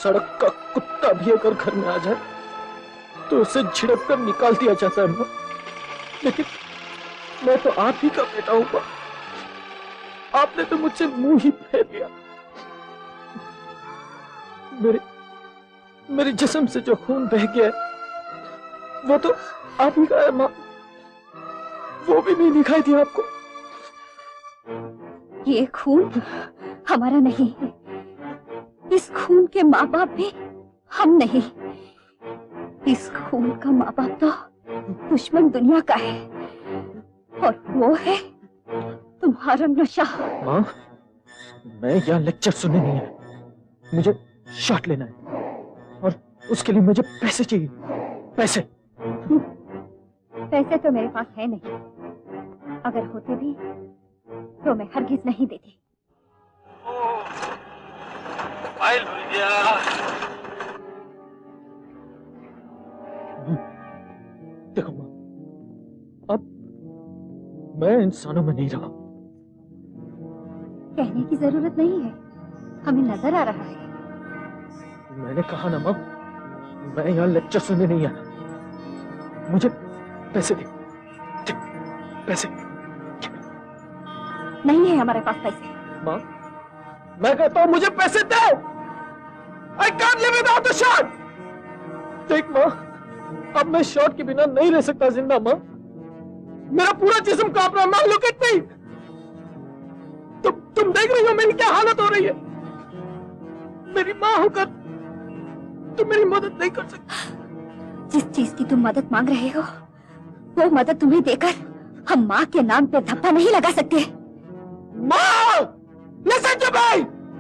सड़क का कुत्ता भी अगर घर में आ जाए तो उसे झिड़क कर निकाल दिया जाता है माँ। लेकिन मैं तो आप ही का बेटा हूँ माँ। आपने तो मुझसे मुंह ही फेर लिया। मेरे जिस्म से जो खून बह गया है वो तो आप ही का है माँ। वो भी नहीं दिखाई दिया आपको? ये खून हमारा नहीं, इस खून के माँ बाप भी हम नहीं। इस खून का माँ बाप तो दुश्मन दुनिया का है, और वो है तुम्हारा नशा। माँ, मैं यहाँ लेक्चर सुनने नहीं है, मुझे शॉट लेना है और उसके लिए मुझे पैसे चाहिए। पैसे पैसे तो मेरे पास है नहीं, अगर होते भी तो मैं हरगिज नहीं देती। देखो माँ, अब मैं इंसानों में नहीं रहा। कहने की जरूरत नहीं है, हमें नजर आ रहा है। मैंने कहा ना माँ, मैं यहाँ लेक्चर सुनने नहीं आया। मुझे पैसे दे, पैसे। नहीं है हमारे पास पैसे। माँ, मैं कहता हूँ मुझे पैसे दे। I can't live without the shot। देख माँ, अब मैं शॉट के बिना नहीं रह सकता जिंदा माँ। मेरा पूरा जिस्म कांप रहा है माँ। Look at me. तुम देख रही हो मेरी क्या हालत हो रही है। मेरी माँ होकर तुम मेरी मदद नहीं कर सकती। जिस चीज की तुम मदद मांग रहे हो वो मदद तुम्हें देकर हम माँ के नाम पे धब्बा नहीं लगा सकते। माँ, listen to me,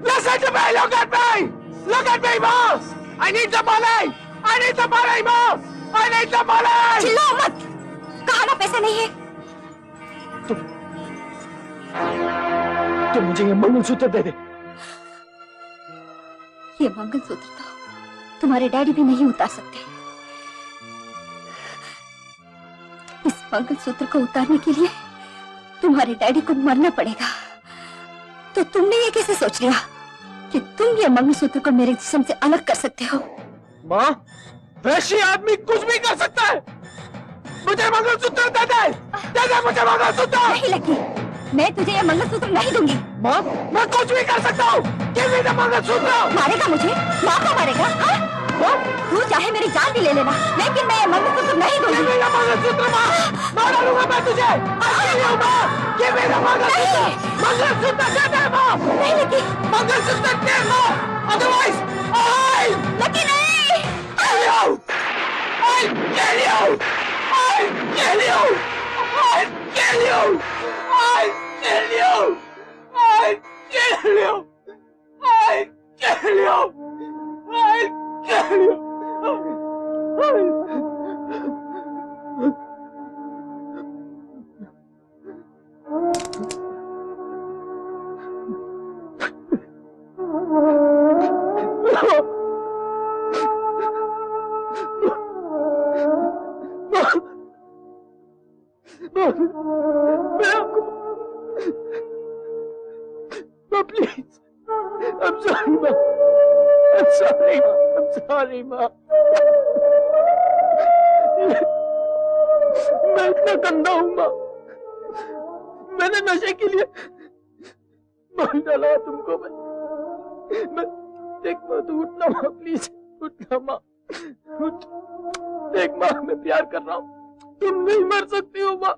listen to me, look at me, look at me, माँ। I need the money, I need the money, माँ, I need the money। चिल्लाओ मत, कहा ना पैसे नहीं है। तो मुझे ये मंगलसूत्र दे दे। ये मंगलसूत्र तो तुम्हारे डैडी भी नहीं उतार सकते। इस मंगलसूत्र को उतारने के लिए तुम्हारे डैडी को मरना पड़ेगा। तो तुमने ये कैसे सोच लिया कि तुम ये मंगलसूत्र को मेरे जिस्म से अलग कर सकते हो? माँ, वैसी आदमी कुछ भी कर सकता है। मुझे मंगलसूत्र दे दे, दे दे मुझे मंगलसूत्र। नहीं लकी, मैं तुझे ये मंगलसूत्र नहीं दूंगी। माँ, मैं कुछ भी कर सकता हूँ। Give me the mangalsutra. मारेगा मुझे? माँ को मारेगा? हाँ? तू चाहे मेरी जान भी ले लेना, लेकिन मैं ये मंगलसूत्र नहीं दूंगी। Give me the मंगलसूत्र माँ, मार डालूंगा मैं तुझे। Give me the mangalsutra. Mangalsutra दे दे माँ। नहीं लकी, मंगलसूत्र दे माँ, otherwise लकी नहीं। I'll kill you, I'll kill you, I'll kill you, I'll kill you, I'll kill you, I'll kill you, I'll kill you, मैं आपको प्लीज, I'm sorry माँ, I'm sorry माँ, I'm sorry माँ। मैं इतना गंदा हूँ माँ, मैंने नशे के लिए मार डाला तुमको। मैं देख माँ, तू उठना माँ, प्लीज उठना माँ, उठ। देख माँ, मैं प्यार कर रहा हूँ, तुम नहीं मर सकती हो माँ।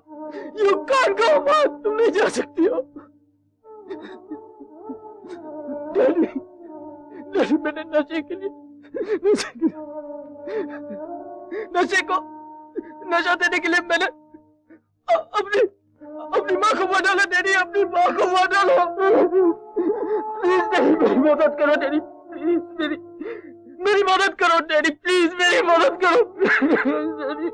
यू कांट गो माँ, तुम नहीं जा सकती हो। डैडी, डैडी, मैंने नशे को नशा देने के लिए मैंने अपनी माँ को मार डाला। डैडी, अपनी माँ को मार डालो। प्लीज डैडी, मेरी मदद करो डैडी, प्लीज मेरी मदद करो डैडी, प्लीज मेरी मदद करो डैडी।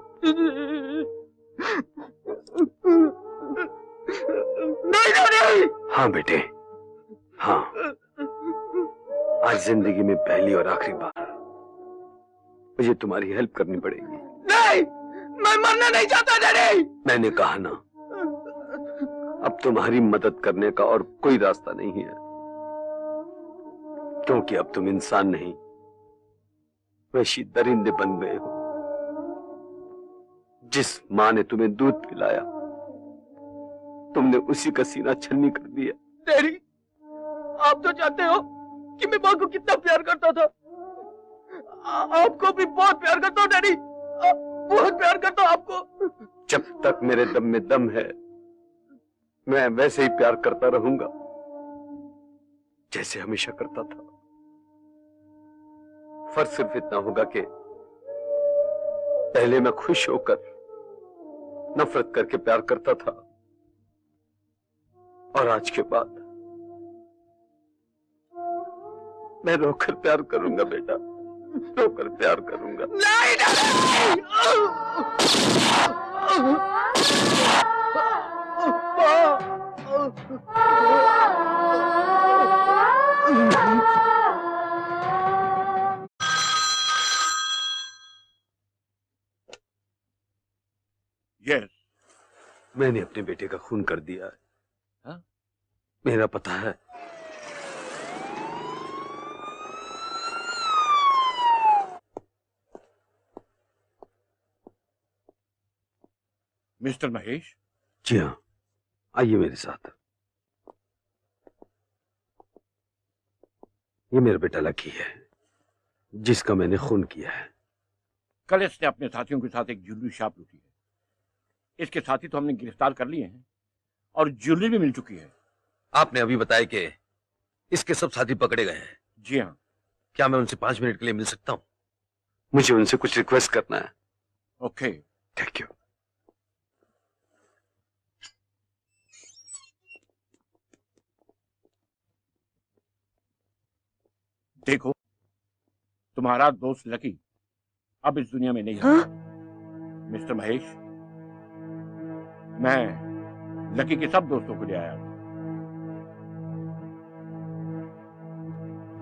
नहीं डैडी। हाँ बेटे, हाँ, आज जिंदगी में पहली और आखिरी बार मुझे तुम्हारी हेल्प करनी पड़ेगी। नहीं, मैं मरना नहीं चाहता डैडी। मैंने कहा ना, अब तुम्हारी मदद करने का और कोई रास्ता नहीं है, क्योंकि अब तुम इंसान नहीं वैसी दरिंदे बन गए हो। जिस माँ ने तुम्हें दूध पिलाया, तुमने उसी का सीना छन्नी कर दिया। डैडी, आप तो जानते हो कि मैं माँ को कितना प्यार करता था। आपको भी बहुत प्यार करता हूँ डैडी, बहुत प्यार करता हूँ आपको। जब तक मेरे दम में दम है, मैं वैसे ही प्यार करता रहूंगा जैसे हमेशा करता था। फर्क सिर्फ इतना होगा कि पहले मैं खुश होकर नफरत करके प्यार करता था, और आज के बाद मैं रोकर प्यार करूंगा बेटा, रोकर प्यार करूंगा। नहीं डैडी! यस। मैंने अपने बेटे का खून कर दिया है। हाँ? मेरा पता है। मिस्टर महेश, जी हाँ, आइए मेरे साथ। ये मेरा बेटा लकी है, जिसका मैंने खून किया है। कल इसने अपने साथियों के साथ एक ज्वेलरी शॉप लूटी है। इसके साथी तो हमने गिरफ्तार कर लिए हैं और ज्वेलरी भी मिल चुकी है। आपने अभी बताया कि इसके सब साथी पकड़े गए हैं। जी हाँ। क्या मैं उनसे 5 मिनट के लिए मिल सकता हूँ? मुझे उनसे कुछ रिक्वेस्ट करना है। ओके। Thank you. देखो, तुम्हारा दोस्त लकी अब इस दुनिया में नहीं है। मिस्टर महेश, मैं लकी के सब दोस्तों को ले आया हूं।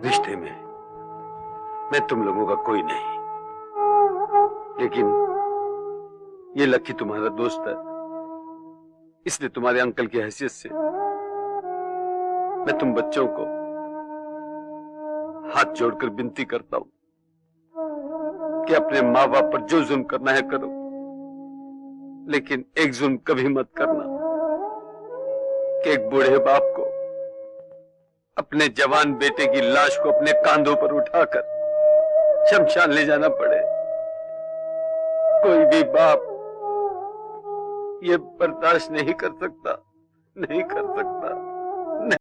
रिश्ते में मैं तुम लोगों का कोई नहीं, लेकिन ये लकी तुम्हारा दोस्त है, इसलिए तुम्हारे अंकल की हैसियत से मैं तुम बच्चों को हाथ जोड़कर विनती करता हूं कि अपने माँ बाप पर जो जुल्म करना है करो, लेकिन एक जुल्म कभी मत करना कि एक बूढ़े बाप को अपने जवान बेटे की लाश को अपने कांधों पर उठाकर शमशान ले जाना पड़े। कोई भी बाप ये बर्दाश्त नहीं कर सकता, नहीं कर सकता।